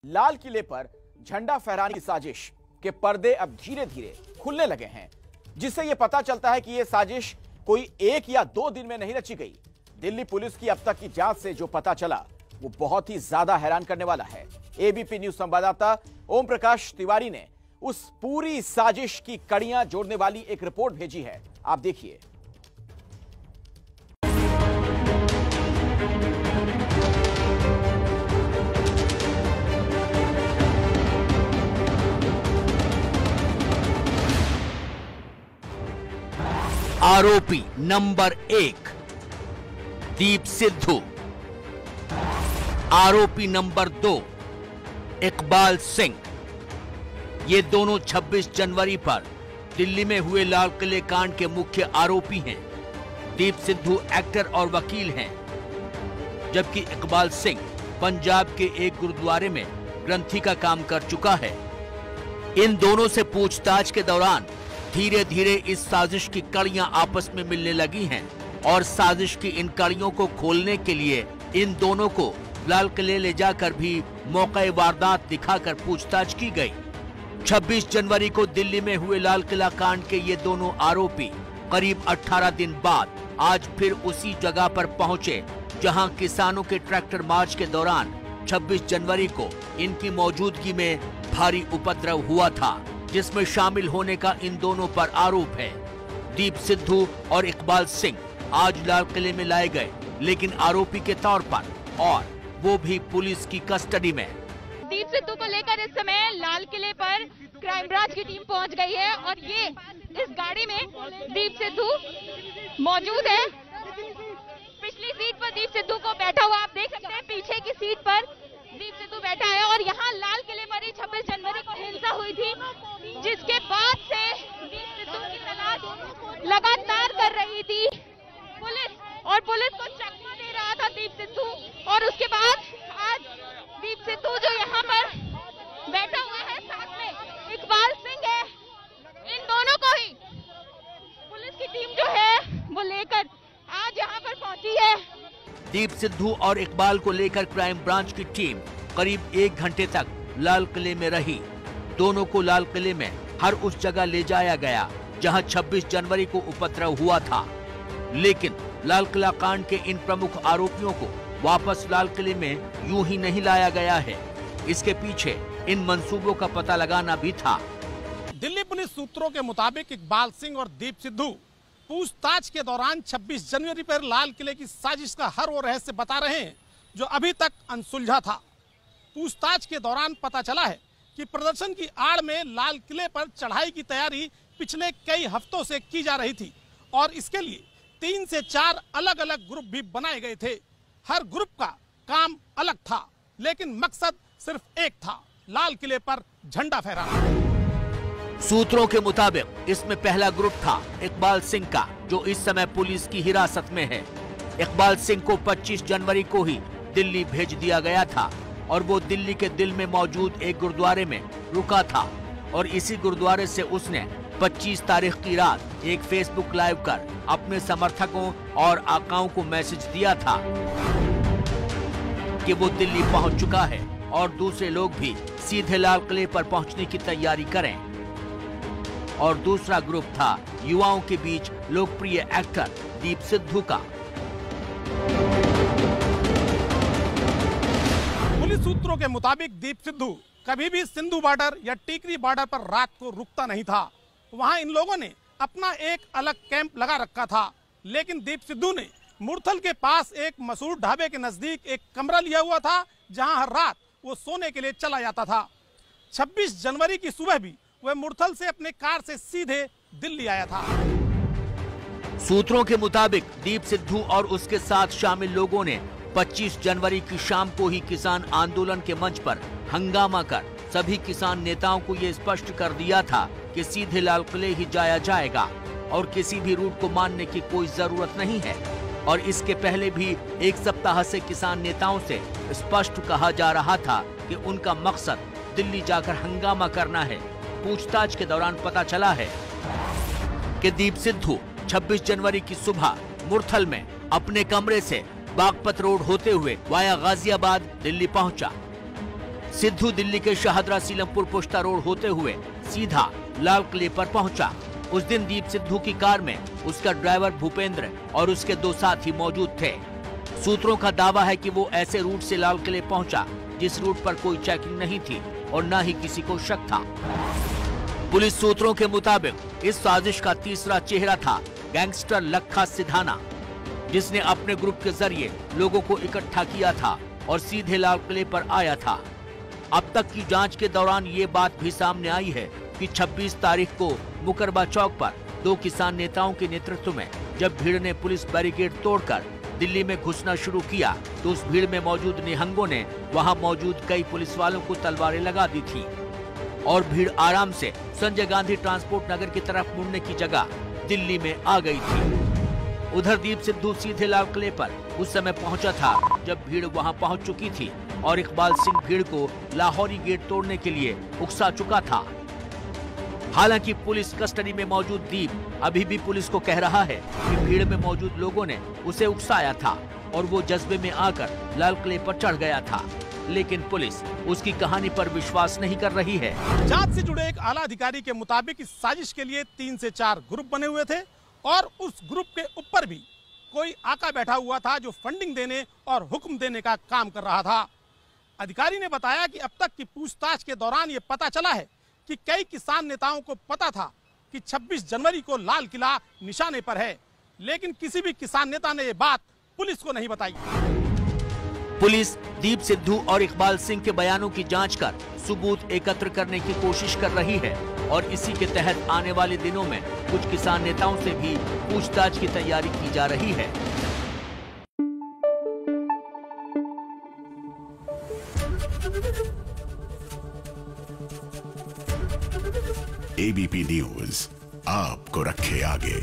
लाल किले पर झंडा फहराने की साजिश के पर्दे अब धीरे धीरे खुलने लगे हैं, जिससे यह पता चलता है कि यह साजिश कोई 1 या 2 दिन में नहीं रची गई। दिल्ली पुलिस की अब तक की जांच से जो पता चला वो बहुत ही ज्यादा हैरान करने वाला है। एबीपी न्यूज संवाददाता ओम प्रकाश तिवारी ने उस पूरी साजिश की कड़ियां जोड़ने वाली एक रिपोर्ट भेजी है, आप देखिए। आरोपी नंबर 1 दीप सिद्धू, आरोपी नंबर 2 इकबाल सिंह। ये दोनों 26 जनवरी पर दिल्ली में हुए लाल किले कांड के मुख्य आरोपी हैं। दीप सिद्धू एक्टर और वकील हैं, जबकि इकबाल सिंह पंजाब के एक गुरुद्वारे में ग्रंथी का काम कर चुका है। इन दोनों से पूछताछ के दौरान धीरे धीरे इस साजिश की कड़ियां आपस में मिलने लगी हैं और साजिश की इन कड़ियों को खोलने के लिए इन दोनों को लाल किले ले जाकर भी मौके वारदात दिखाकर पूछताछ की गई। 26 जनवरी को दिल्ली में हुए लाल किला कांड के ये दोनों आरोपी करीब 18 दिन बाद आज फिर उसी जगह पर पहुंचे जहां किसानों के ट्रैक्टर मार्च के दौरान 26 जनवरी को इनकी मौजूदगी में भारी उपद्रव हुआ था, जिसमें शामिल होने का इन दोनों पर आरोप है। दीप सिद्धू और इकबाल सिंह आज लाल किले में लाए गए, लेकिन आरोपी के तौर पर, और वो भी पुलिस की कस्टडी में। दीप सिद्धू को लेकर इस समय लाल किले पर क्राइम ब्रांच की टीम पहुंच गई है और ये इस गाड़ी में दीप सिद्धू मौजूद है। पिछली सीट पर दीप सिद्धू को बैठा हुआ आप देख सकते हैं, पीछे की सीट पर दीप सिद्धू बैठा है और यहाँ लाल किले पर ही 26 जनवरी को हिंसा हुई थी, जिसके बाद से दीप सिद्धू की तलाश लगातार कर रही थी पुलिस, और पुलिस को चकमा दे रहा था दीप सिद्धू। और उसके बाद आज दीप सिद्धू जो यहाँ पर बैठा हुआ है, साथ में इकबाल सिंह है, इन दोनों को ही पुलिस की टीम जो है वो लेकर आज यहाँ पर पहुंची है। दीप सिद्धू और इकबाल को लेकर क्राइम ब्रांच की टीम करीब 1 घंटे तक लाल किले में रही। दोनों को लाल किले में हर उस जगह ले जाया गया जहां 26 जनवरी को उपद्रव हुआ था, लेकिन लाल किला कांड के इन प्रमुख आरोपियों को वापस लाल किले में यूं ही नहीं लाया गया है। इसके पीछे इन मंसूबों का पता लगाना भी था। दिल्ली पुलिस सूत्रों के मुताबिक इकबाल सिंह और दीप सिद्धू पूछताछ के दौरान 26 जनवरी पर लाल किले की साजिश का हर वो रहस्य बता रहे हैं जो अभी तक अनसुलझा था। पूछताछ के दौरान पता चला है कि प्रदर्शन की आड़ में लाल किले पर चढ़ाई की तैयारी पिछले कई हफ्तों से की जा रही थी और इसके लिए 3 से 4 अलग अलग ग्रुप भी बनाए गए थे। हर ग्रुप का काम अलग था, लेकिन मकसद सिर्फ एक था, लाल किले पर झंडा फहराना। सूत्रों के मुताबिक इसमें पहला ग्रुप था इकबाल सिंह का, जो इस समय पुलिस की हिरासत में है। इकबाल सिंह को 25 जनवरी को ही दिल्ली भेज दिया गया था और वो दिल्ली के दिल में मौजूद एक गुरुद्वारे में रुका था और इसी गुरुद्वारे से उसने 25 तारीख की रात एक फेसबुक लाइव कर अपने समर्थकों और आकाओं को मैसेज दिया था कि वो दिल्ली पहुंच चुका है और दूसरे लोग भी सीधे लाल किले पर पहुंचने की तैयारी करें। और दूसरा ग्रुप था युवाओं के बीच लोकप्रिय एक्टर दीप सिद्धू का। पुलिस सूत्रों के मुताबिक दीप सिद्धू कभी भी सिंधु बॉर्डर या टीकरी बॉर्डर पर रात को रुकता नहीं था। वहां इन लोगों ने अपना एक अलग कैंप लगा रखा था, लेकिन दीप सिद्धू ने मुरथल के पास एक मशहूर ढाबे के नजदीक एक कमरा लिया हुआ था, जहां हर रात वो सोने के लिए चला जाता था। 26 जनवरी की सुबह भी वह मुरथल से अपने कार से सीधे दिल्ली आया था। सूत्रों के मुताबिक दीप सिद्धू और उसके साथ शामिल लोगों ने 25 जनवरी की शाम को ही किसान आंदोलन के मंच पर हंगामा कर सभी किसान नेताओं को ये स्पष्ट कर दिया था कि सीधे लाल किले ही जाया जाएगा और किसी भी रूट को मानने की कोई जरूरत नहीं है। और इसके पहले भी एक सप्ताह से किसान नेताओं से स्पष्ट कहा जा रहा था कि उनका मकसद दिल्ली जाकर हंगामा करना है। पूछताछ के दौरान पता चला है कि दीप सिद्धू 26 जनवरी की सुबह मुरथल में अपने कमरे से बागपत रोड होते हुए वाया गाजियाबाद दिल्ली पहुंचा। सिद्धू दिल्ली के शाहदरा सीलमपुर पुश्ता रोड होते हुए सीधा लाल किले पर पहुंचा। उस दिन दीप सिद्धू की कार में उसका ड्राइवर भूपेंद्र और उसके 2 साथी मौजूद थे। सूत्रों का दावा है कि वो ऐसे रूट से लाल किले पहुंचा जिस रूट पर कोई चेकिंग नहीं थी और न ही किसी को शक था। पुलिस सूत्रों के मुताबिक इस साजिश का तीसरा चेहरा था गैंगस्टर लखा सिधाना, जिसने अपने ग्रुप के जरिए लोगों को इकट्ठा किया था और सीधे लाल किले पर आया था। अब तक की जांच के दौरान ये बात भी सामने आई है कि 26 तारीख को मुकरबा चौक पर 2 किसान नेताओं के नेतृत्व में जब भीड़ ने पुलिस बैरिकेड तोड़कर दिल्ली में घुसना शुरू किया तो उस भीड़ में मौजूद निहंगों ने वहां मौजूद कई पुलिस वालों को तलवारें लगा दी थी और भीड़ आराम से संजय गांधी ट्रांसपोर्ट नगर की तरफ मुड़ने की जगह दिल्ली में आ गई थी। उधर दीप सिद्धू सीधे लाल किले पर उस समय पहुंचा था जब भीड़ वहां पहुंच चुकी थी और इकबाल सिंह भीड़ को लाहौरी गेट तोड़ने के लिए उकसा चुका था। हालांकि पुलिस कस्टडी में मौजूद दीप अभी भी पुलिस को कह रहा है कि भीड़ में मौजूद लोगों ने उसे उकसाया था और वो जज्बे में आकर लाल किले पर चढ़ गया था, लेकिन पुलिस उसकी कहानी पर विश्वास नहीं कर रही है। जांच से जुड़े एक आला अधिकारी के मुताबिक इस साजिश के लिए 3 से 4 ग्रुप बने हुए थे और उस ग्रुप के ऊपर भी कोई आका बैठा हुआ था जो फंडिंग देने और हुक्म देने का काम कर रहा था। अधिकारी ने बताया कि अब तक की पूछताछ के दौरान ये पता चला है कि कई किसान नेताओं को पता था कि 26 जनवरी को लाल किला निशाने पर है, लेकिन किसी भी किसान नेता ने ये बात पुलिस को नहीं बताई। पुलिस दीप सिद्धू और इकबाल सिंह के बयानों की जांच कर सबूत एकत्र करने की कोशिश कर रही है और इसी के तहत आने वाले दिनों में कुछ किसान नेताओं से भी पूछताछ की तैयारी की जा रही है। एबीपी न्यूज आपको रखे आगे।